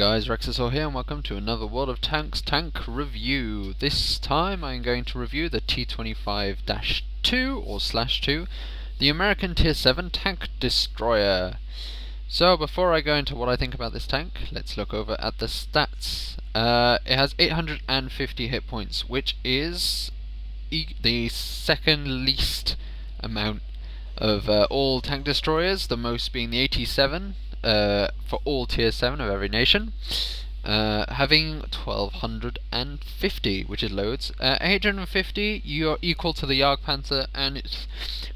guys, Rexasaur here and welcome to another World of Tanks tank review. This time I'm going to review the T25-2 or /2, the American Tier 7 tank destroyer. So before I go into what I think about this tank, let's look over at the stats. It has 850 hit points, which is the second least amount of all tank destroyers, the most being the 87 for all tier 7 of every nation, having 1250, which is loads. 850, you're equal to the Jagdpanther, and it's,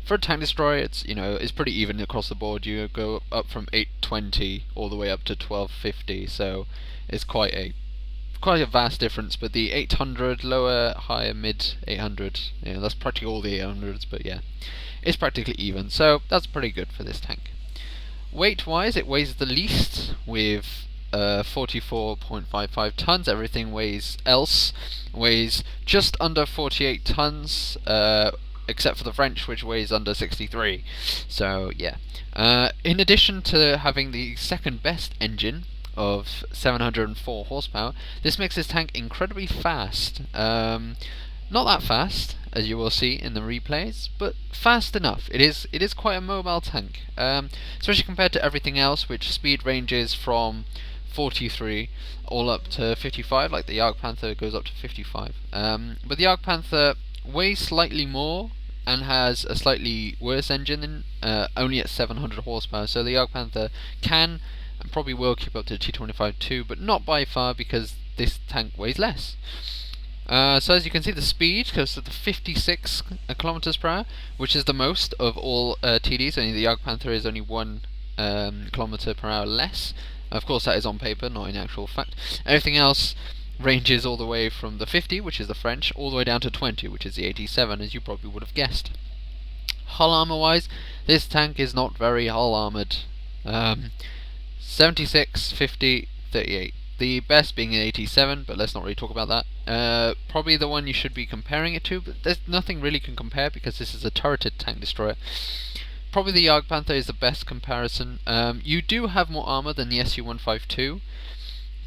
for a tank destroyer, it's pretty even across the board. You go up from 820 all the way up to 1250, so it's quite a vast difference. But the 800, lower, higher, mid 800, that's practically all the 800s, but yeah, it's practically even, so that's pretty good for this tank. Weight wise, it weighs the least with 44.55 tons. Everything weighs just under 48 tons, except for the French, which weighs under 63. So yeah, in addition to having the second best engine of 704 horsepower, this makes this tank incredibly fast. Not that fast, as you will see in the replays, but fast enough. It is quite a mobile tank, especially compared to everything else, which speed ranges from 43 all up to 55. Like the Jagdpanther goes up to 55, but the Jagdpanther weighs slightly more and has a slightly worse engine, only at 700 horsepower. So the Jagdpanther can and probably will keep up to the T25 too, but not by far, because this tank weighs less. So as you can see, the speed goes to the 56 kilometers per hour, which is the most of all TDs. Only the Jagdpanther is only 1 kilometer per hour less. Of course, that is on paper, not in actual fact. Everything else ranges all the way from the 50, which is the French, all the way down to 20, which is the 87, as you probably would have guessed. Hull armor wise, this tank is not very hull armored. 76, 50, 38. The best being an 87, but let's not really talk about that. Probably the one you should be comparing it to, but there's nothing really can compare because this is a turreted tank destroyer. Probably the Jagdpanther is the best comparison. You do have more armor than the Su-152,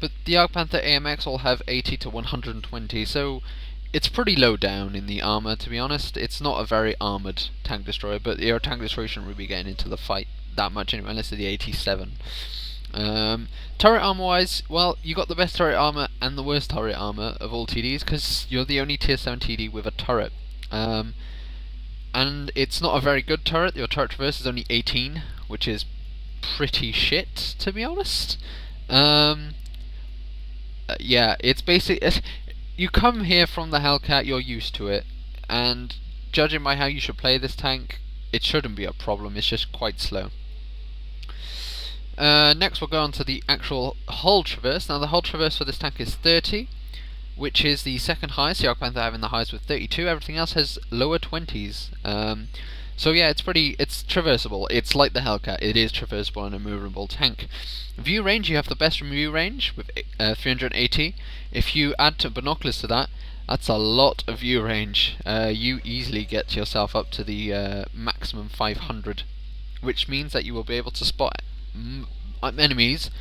but the Jagdpanther AMX all have 80 to 120, so it's pretty low down in the armor, to be honest. It's not a very armored tank destroyer, but your tank destroyer shouldn't really be getting into the fight that much anyway, unless it's the 87. Turret armor wise, well, you got the best turret armor and the worst turret armor of all TDs, because you're the only tier 7 TD with a turret. And it's not a very good turret. Your turret traverse is only 18, which is pretty shit, to be honest. Yeah, it's basically, you come here from the Hellcat, you're used to it, and judging by how you should play this tank, it shouldn't be a problem. It's just quite slow. Next we'll go on to the actual hull traverse. Now the hull traverse for this tank is 30, which is the second highest. The Jagdpanther having the highest with 32. Everything else has lower 20s. So yeah, it's traversable. It's like the Hellcat. It is traversable and a movable tank. View range, you have the best view range with 380. If you add to binoculars to that, that's a lot of view range. You easily get yourself up to the maximum 500, which means that you will be able to spot enemies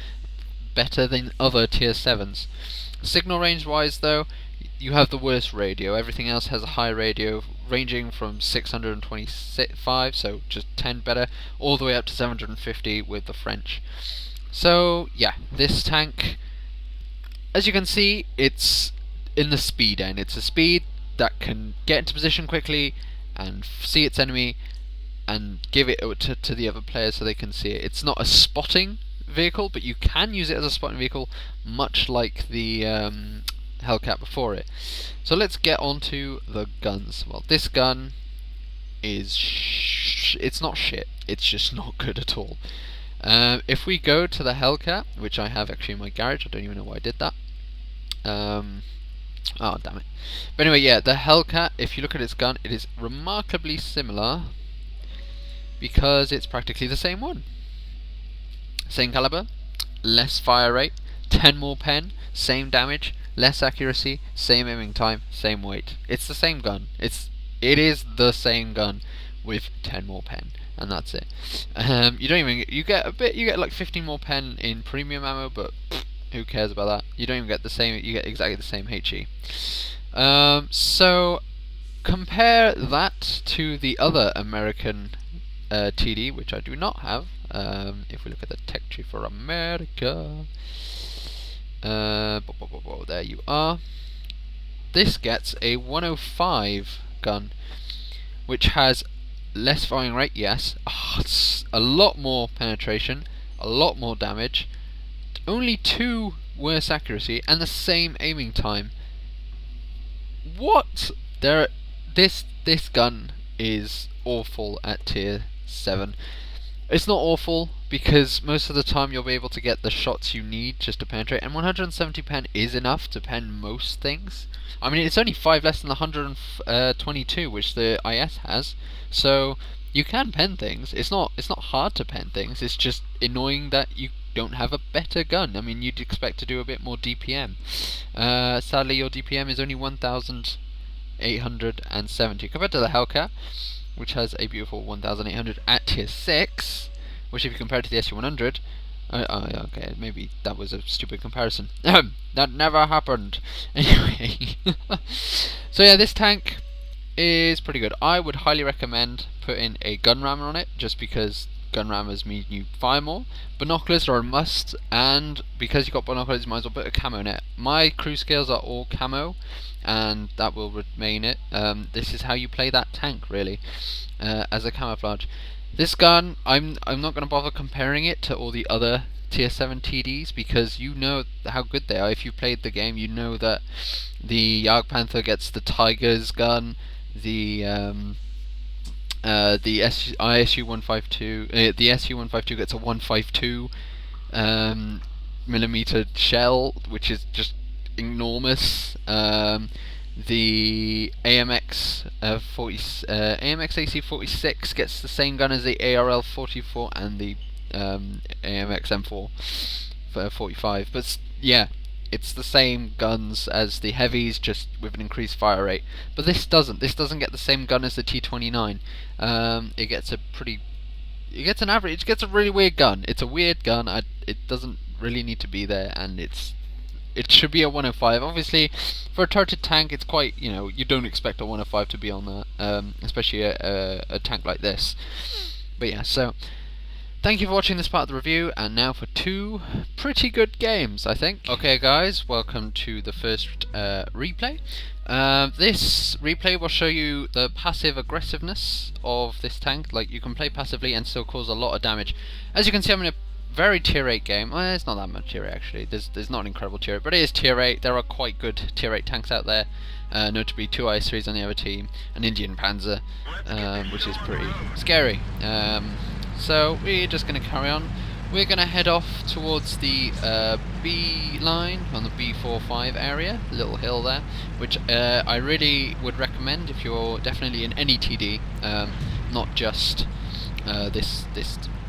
better than other tier 7s. Signal range wise though, you have the worst radio. Everything else has a high radio, ranging from 625, so just 10 better, all the way up to 750 with the French. So yeah, this tank, as you can see, it's in the speed end. It's a speed that can get into position quickly and see its enemy and give it to the other players so they can see it. It's not a spotting vehicle, but you can use it as a spotting vehicle, much like the Hellcat before it. So let's get on to the guns. Well, this gun is it's not shit, it's just not good at all. If we go to the Hellcat, which I have actually in my garage, I don't even know why I did that. Oh damn it. But anyway, yeah, the Hellcat, if you look at its gun, it is remarkably similar, because it's practically the same one. Same caliber, less fire rate, 10 more pen, same damage, less accuracy, same aiming time, same weight. It's the same gun. It is the same gun with 10 more pen, and that's it. You don't even you get like 15 more pen in premium ammo, but Who cares about that? You don't even get the same. You get exactly the same HE. So compare that to the other American TD, which I do not have. If we look at the tech tree for America, there you are. This gets a 105 gun, which has less firing rate, yes, it's a lot more penetration, a lot more damage, only 2 worse accuracy, and the same aiming time. What? This gun is awful at tier 7. It's not awful because most of the time you'll be able to get the shots you need just to penetrate, and 170 pen is enough to pen most things. I mean, it's only 5 less than the 122 which the IS has, so you can pen things. It's not hard to pen things. It's just annoying that you don't have a better gun. I mean, you'd expect to do a bit more DPM. Sadly, your DPM is only 1,870 compared to the Hellcat, which has a beautiful 1,800 at tier 6, which if you compare it to the SU-100, okay, maybe that was a stupid comparison. That never happened. Anyway, so yeah, this tank is pretty good. I would highly recommend putting a gun rammer on it, just because gun rammers mean you fire more. Binoculars are a must, and because you got binoculars, you might as well put a camo in it. My crew scales are all camo, and that will remain it. This is how you play that tank, really, as a camouflage. This gun, I'm not going to bother comparing it to all the other tier 7 TDs, because you know how good they are. If you played the game, you know that the Jagdpanther gets the Tiger's gun, the SU-152 gets a 152 millimeter shell, which is just enormous. The AMX AMX AC-46 gets the same gun as the ARL-44 and the AMX M4 45, but yeah, it's the same guns as the heavies, just with an increased fire rate. But this doesn't. This doesn't get the same gun as the T25. It gets a really weird gun. It's a weird gun. It doesn't really need to be there, and it should be a 105. Obviously, for a turreted tank, it's quite, you don't expect a 105 to be on that, especially a tank like this. But yeah, so thank you for watching this part of the review, and now for 2 pretty good games, I think. Okay guys, welcome to the first replay. This replay will show you the passive aggressiveness of this tank. Like, you can play passively and still cause a lot of damage. As you can see, I'm in a very tier 8 game. Well, it's not that much tier 8 actually. There's not an incredible tier 8, but it is tier 8. There are quite good tier 8 tanks out there. Notably 2 IS-3s on the other team, an Indian Panzer, which is pretty scary. So we're just going to carry on. We're going to head off towards the B line on the B45 area, little hill there, which I really would recommend if you're definitely in any TD, not just this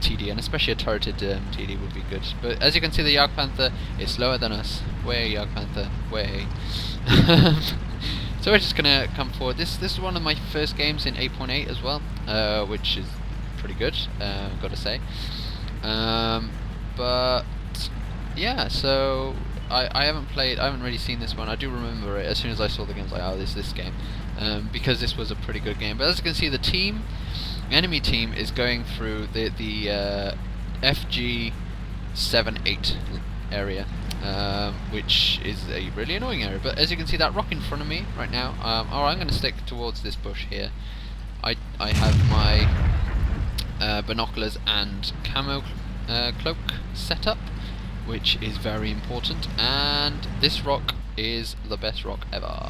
TD, and especially a turreted TD would be good. But as you can see, the Jagdpanther is slower than us. Way, Jagdpanther, way. So we're just gonna come forward. This is one of my first games in 8.8 as well, which is pretty good, gotta say. But yeah, so I haven't really seen this one. I do remember it as soon as I saw the game. I was like, oh, this game, because this was a pretty good game. But as you can see, the enemy team is going through the FG78 area, which is a really annoying area. But as you can see, that rock in front of me right now. Alright, I'm going to stick towards this bush here. I have my binoculars and camo cloak set up, which is very important. And this rock is the best rock ever.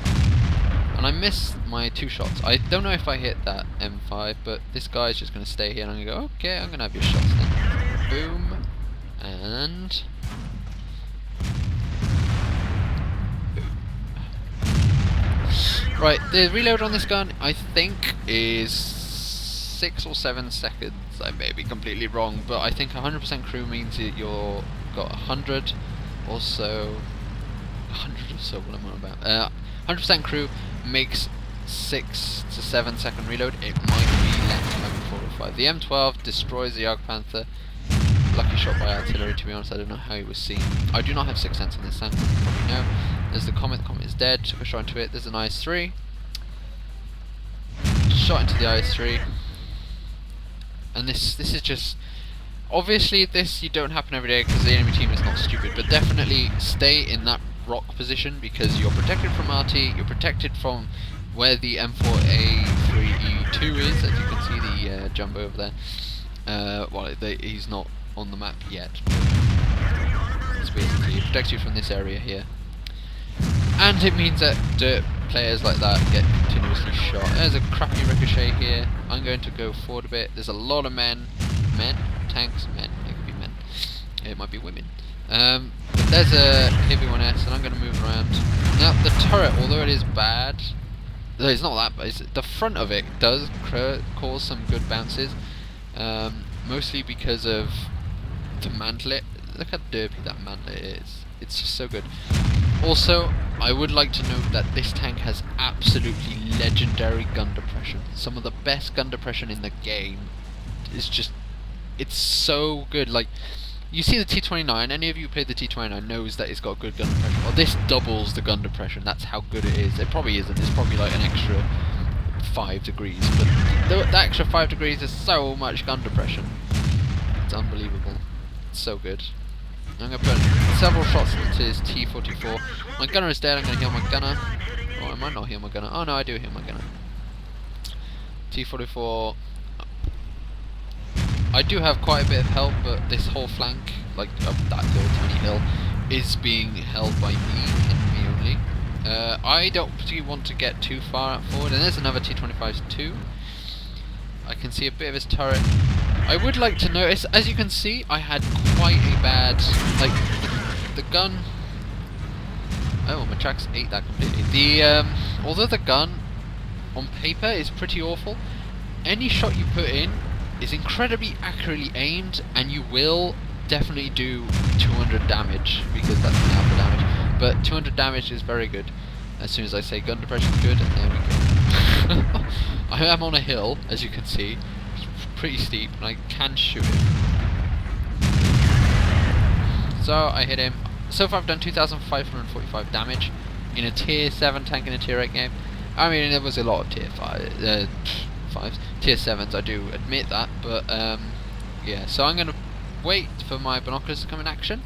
And I missed my 2 shots. I don't know if I hit that M5, but this guy's just going to stay here, and I'm going to go, okay, I'm going to have your shots then. Boom. And right, the reload on this gun, I think, is 6 or 7 seconds. I may be completely wrong, but I think 100% crew means that you're got 100 or so. 100 or so, what am I about? 100% crew makes 6 to 7 second reload. It might be less, maybe 4 or 5. The M12 destroys the Jagdpanther. lucky shot by artillery, to be honest. I don't know how he was seen. I do not have sixth sense in this tank, you probably know. There's the comet is dead, took a shot into it. There's an IS-3. Shot into the IS-3. And this is just... Obviously this you don't happen every day because the enemy team is not stupid, but definitely stay in that rock position because you're protected from RT, you're protected from where the M4A3E2 is, as you can see the jumbo over there. Well, he's not on the map yet. It's basically, it protects you from this area here. And it means that dirt players like that get continuously shot. There's a crappy ricochet here. I'm going to go forward a bit. There's a lot of men, tanks, men, it could be men. It might be women. But there's a heavy 1S and I'm going to move around. Now the turret, although it is bad, though it's not that bad, the front of it does cause some good bounces. Mostly because of the mantlet. Look how derpy that mantlet is. It's just so good. Also, I would like to note that this tank has absolutely legendary gun depression. Some of the best gun depression in the game. It's just, it's so good. Like, you see the T25, any of you who played the T25 knows that it's got good gun depression. Well, this doubles the gun depression, that's how good it is. It probably isn't, it's probably like an extra 5 degrees, but that extra 5 degrees is so much gun depression. It's unbelievable. It's so good. I'm going to put several shots into his T44. My gunner is dead, I'm going to heal my gunner. Oh, I might not heal my gunner. Oh no, I do heal my gunner. T44. I do have quite a bit of help, but this whole flank, like of that little tiny hill, is being held by me and me only. I don't particularly want to get too far forward, and there's another T25 too. I can see a bit of his turret. I would like to notice, as you can see, I had quite a bad, like, the gun... Oh, my tracks ate that completely. Although the gun, on paper, is pretty awful, any shot you put in is incredibly accurately aimed, and you will definitely do 200 damage, because that's the alpha damage. But 200 damage is very good. As soon as I say gun depression is good, and there we go. I am on a hill, as you can see. It's pretty steep, and I can shoot him. So I hit him. So far I've done 2,545 damage in a tier 7 tank in a tier 8 game. I mean, there was a lot of tier 5s. Tier 7s, I do admit that, but yeah, so I'm going to wait for my binoculars to come in action,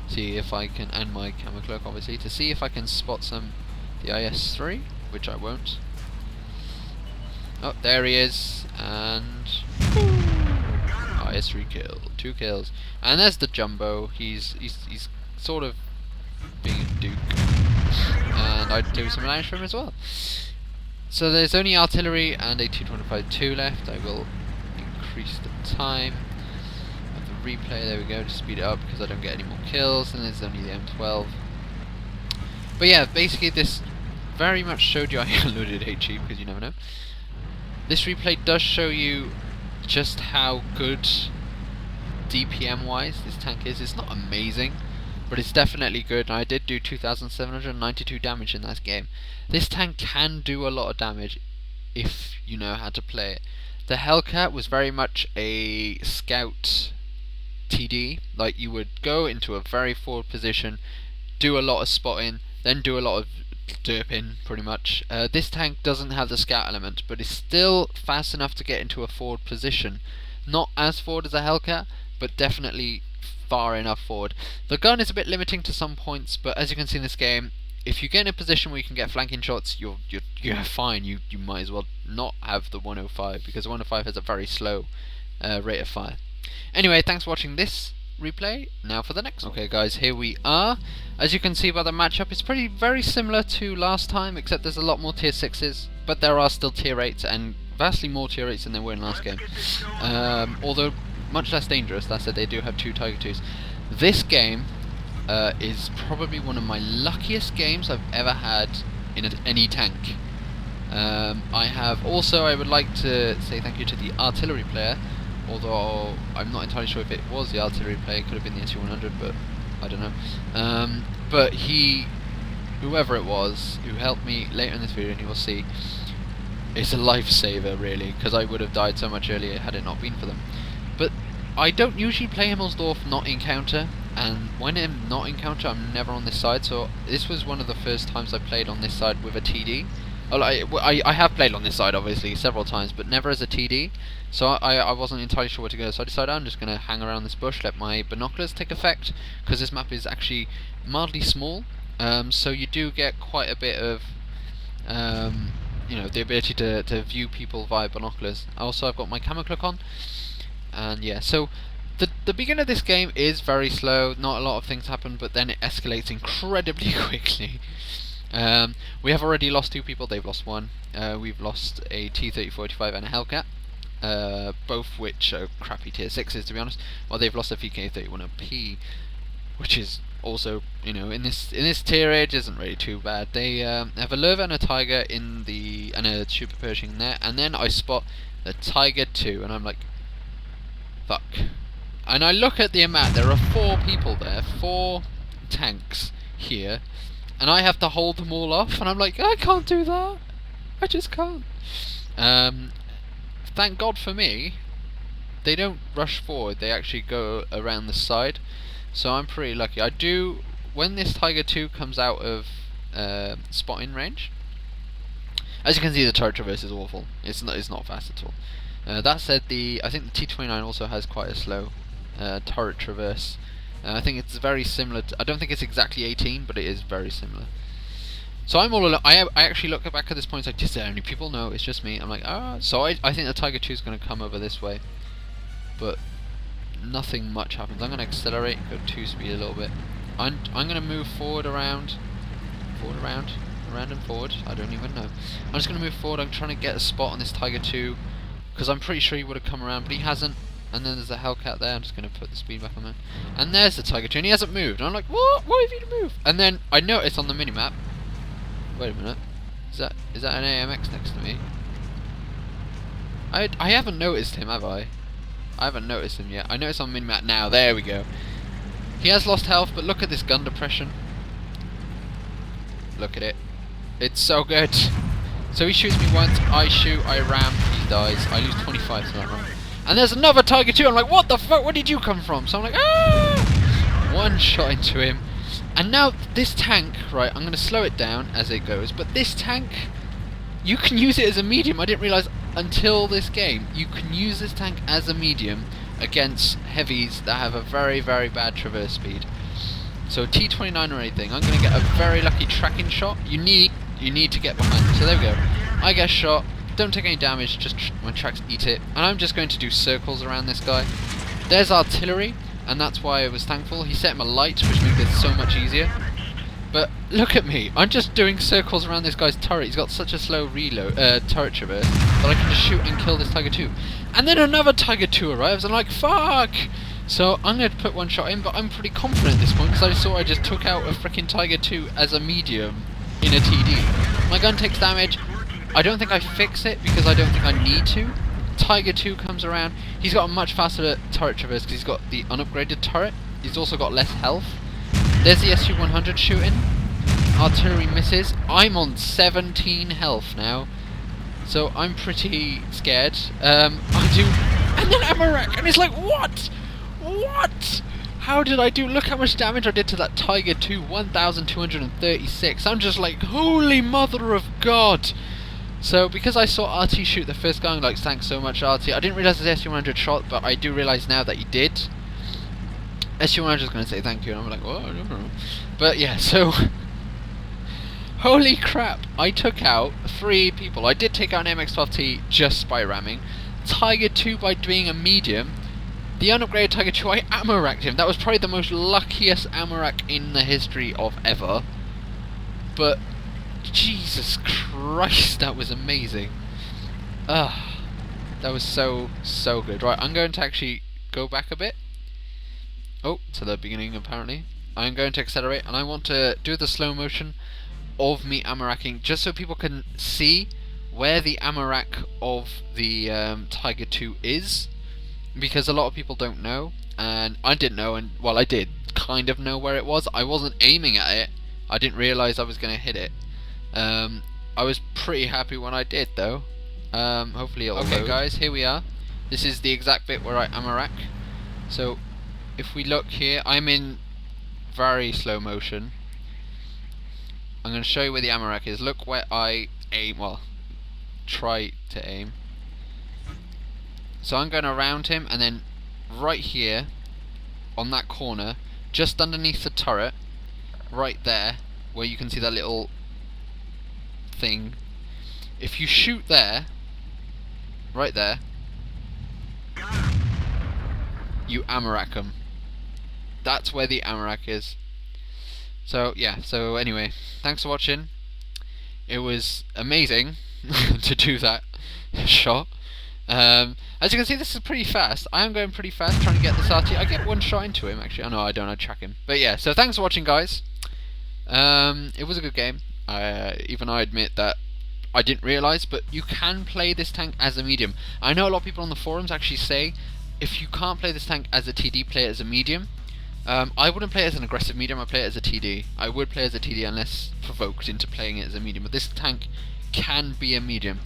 see if I can, and my camo cloak obviously, to see if I can spot the IS-3, which I won't. Oh, there he is, and IS-3 kill, 2 kills, and there's the jumbo. He's sort of being a duke, and I'd do some damage for him as well. So there's only artillery and a T25-2 left. I will increase the time of the replay. There we go, to speed it up because I don't get any more kills. And there's only the M12. But yeah, basically this very much showed you. I alluded HE because you never know. This replay does show you just how good DPM-wise this tank is. It's not amazing, but it's definitely good, and I did do 2,792 damage in that game. This tank can do a lot of damage if you know how to play it. The Hellcat was very much a scout TD, like you would go into a very forward position, do a lot of spotting, then do a lot of derping, pretty much. This tank doesn't have the scout element, but it's still fast enough to get into a forward position. Not as forward as a Hellcat, but definitely far enough forward. The gun is a bit limiting to some points, but as you can see in this game, if you get in a position where you can get flanking shots, you're fine. You might as well not have the 105, because the 105 has a very slow rate of fire. Anyway, thanks for watching this replay. Now for the next one. Okay guys, here we are. As you can see by the matchup, it's very similar to last time, except there's a lot more tier 6s, but there are still tier 8s, and vastly more tier 8s than there were in last game. Although much less dangerous. That said, they do have 2 Tiger 2s. This game is probably one of my luckiest games I've ever had in any tank. I would like to say thank you to the artillery player, although I'm not entirely sure if it was the artillery player. It could have been the SU-100, but I don't know. But whoever it was, who helped me later in this video, and you will see, it's a lifesaver really, because I would have died so much earlier had it not been for them. But I don't usually play Himmelsdorf not in counter, and when I'm not in counter, I'm never on this side. So this was one of the first times I played on this side with a TD. I have played on this side obviously several times, but never as a TD. So I wasn't entirely sure where to go. So I decided I'm just going to hang around this bush, let my binoculars take effect, because this map is actually mildly small. So you do get quite a bit of you know, the ability to view people via binoculars. Also, I've got my camera cloak on, and yeah, so the beginning of this game is very slow. Not a lot of things happen, but then it escalates incredibly quickly. We have already lost 2 people. They've lost 1. We've lost a T25 and a Hellcat, both which are crappy tier 6s to be honest. Well, they've lost a VK31OP, which is also, you know, in this tierage isn't really too bad. They have a Lerva and a Tiger in the and a Super Pershing there, and then I spot the Tiger 2, and I'm like, fuck. And I look at the amount. There are 4 people there, 4 tanks here, and I have to hold them all off. And I'm like, I can't do that. I just can't. Thank God for me, they don't rush forward. They actually go around the side. So I'm pretty lucky. I do, when this Tiger 2 comes out of spotting range, as you can see, the turret traverse is awful. It's not fast at all. That said, I think the T29 also has quite a slow turret traverse. I think it's very similar to, I don't think it's exactly 18, but it is very similar. So I'm all alone. I actually look back at this point, it's like, is there any people? No, it's just me. I'm like, ah. So I think the Tiger 2 is going to come over this way, but nothing much happens. I'm going to accelerate, go 2 speed a little bit. I'm going to move forward, around and forward. I don't even know. I'm just going to move forward. I'm trying to get a spot on this Tiger 2, because I'm pretty sure he would have come around, but he hasn't. And then there's a Hellcat there. I'm just going to put the speed back on there. And there's the Tiger 2, and he hasn't moved. And I'm like, what? Why have you moved? And then I notice on the minimap, wait a minute, is that an AMX next to me? I haven't noticed him, have I? I haven't noticed him yet. I notice on minimap now. There we go. He has lost health, but look at this gun depression. Look at it. It's so good. So he shoots me once, I shoot, I ram, he dies. I lose 25 to that run. And there's another Tiger 2. I'm like, what the fuck? Where did you come from? So I'm like, ah! One shot into him. And now this tank, right, I'm going to slow it down as it goes, but this tank, you can use it as a medium. I didn't realise until this game, you can use this tank as a medium against heavies that have a very, very bad traverse speed. So T29 or anything, I'm going to get a very lucky tracking shot. You need to get behind. So there we go. I get shot, don't take any damage, just my tracks eat it. And I'm just going to do circles around this guy. There's artillery, and that's why I was thankful. He set him a light, which made this so much easier. But look at me, I'm just doing circles around this guy's turret. He's got such a slow reload, turret traverse, that I can just shoot and kill this Tiger 2. And then another Tiger 2 arrives, and I'm like, fuck! So I'm going to put one shot in, but I'm pretty confident at this point, because I saw I just took out a freaking Tiger 2 as a medium in a TD. My gun takes damage. I don't think I fix it, because I don't think I need to. Tiger 2 comes around. He's got a much faster turret traverse, because he's got the unupgraded turret. He's also got less health. There's the SU-100 shooting. Artillery misses. I'm on 17 health now, so I'm pretty scared. I do, and then Amarak, and it's like, what? What? How did I do? Look how much damage I did to that Tiger 2, 1,236. I'm just like, holy mother of God. So because I saw RT shoot the first guy, I'm like, thanks so much RT. I didn't realise his SU-100 shot, but I do realise now that he did. SU-100 is going to say thank you, and I'm like, oh, I don't know. But yeah, so holy crap, I took out 3 people. I did take out an MX-12T just by ramming. Tiger 2 by doing a medium. The unupgraded Tiger 2, I Amarak'd him. That was probably the most luckiest Amarak in the history of ever. But Jesus Christ, that was amazing. That was so good. Right, I'm going to actually go back a bit. Oh, to the beginning apparently. I'm going to accelerate, and I want to do the slow motion of me Amarak'ing, just so people can see where the Amarak of the Tiger 2 is, because a lot of people don't know, and I didn't know, and well, I did kind of know where it was. I wasn't aiming at it. I didn't realise I was going to hit it. I was pretty happy when I did, though. Hopefully it'll load. Okay guys, here we are. This is the exact bit where I Amarak. So if we look here, I'm in very slow motion. I'm going to show you where the ammo rack is. Look where I aim, well, try to aim. So I'm going around him, and then right here, on that corner, just underneath the turret, right there, where you can see that little thing. If you shoot there, right there, you ammo rack them. That's where the ammo rack is. So yeah, so anyway, thanks for watching. It was amazing to do that shot. As you can see, this is pretty fast. I am going pretty fast trying to get this RT. I get one shot into him, actually. Oh no, I don't. I track him. But yeah, so thanks for watching, guys. It was a good game. Even I admit that I didn't realise, but you can play this tank as a medium. I know a lot of people on the forums actually say, if you can't play this tank as a TD, play it as a medium. I wouldn't play it as an aggressive medium, I play it as a TD. I would play it as a TD unless provoked into playing it as a medium, but this tank can be a medium.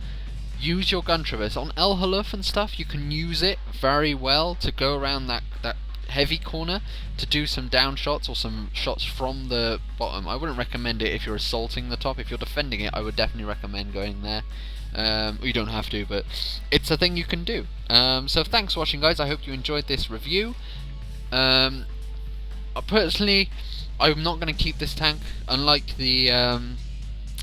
Use your gun traverse. On El Haluf and stuff, you can use it very well to go around that heavy corner to do some down shots or some shots from the bottom. I wouldn't recommend it if you're assaulting the top. If you're defending it, I would definitely recommend going there. You don't have to, but it's a thing you can do. So thanks for watching, guys. I hope you enjoyed this review. Personally, I'm not going to keep this tank, unlike the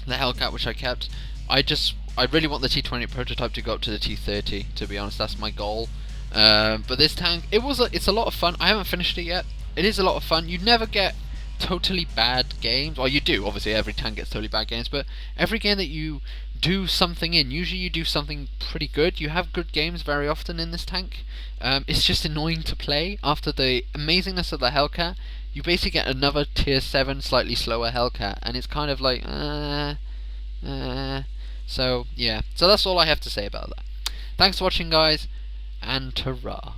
Hellcat, which I kept. I really want the T20 prototype to go up to the T30, to be honest. That's my goal. But this tank, it's a lot of fun. I haven't finished it yet. It is a lot of fun. You never get totally bad games. Well, you do. Obviously, every tank gets totally bad games. But every game that you do something in, usually you do something pretty good. You have good games very often in this tank. It's just annoying to play. After the amazingness of the Hellcat, you basically get another tier 7, slightly slower Hellcat. And it's kind of like, So, yeah. So that's all I have to say about that. Thanks for watching, guys, and ta-ra.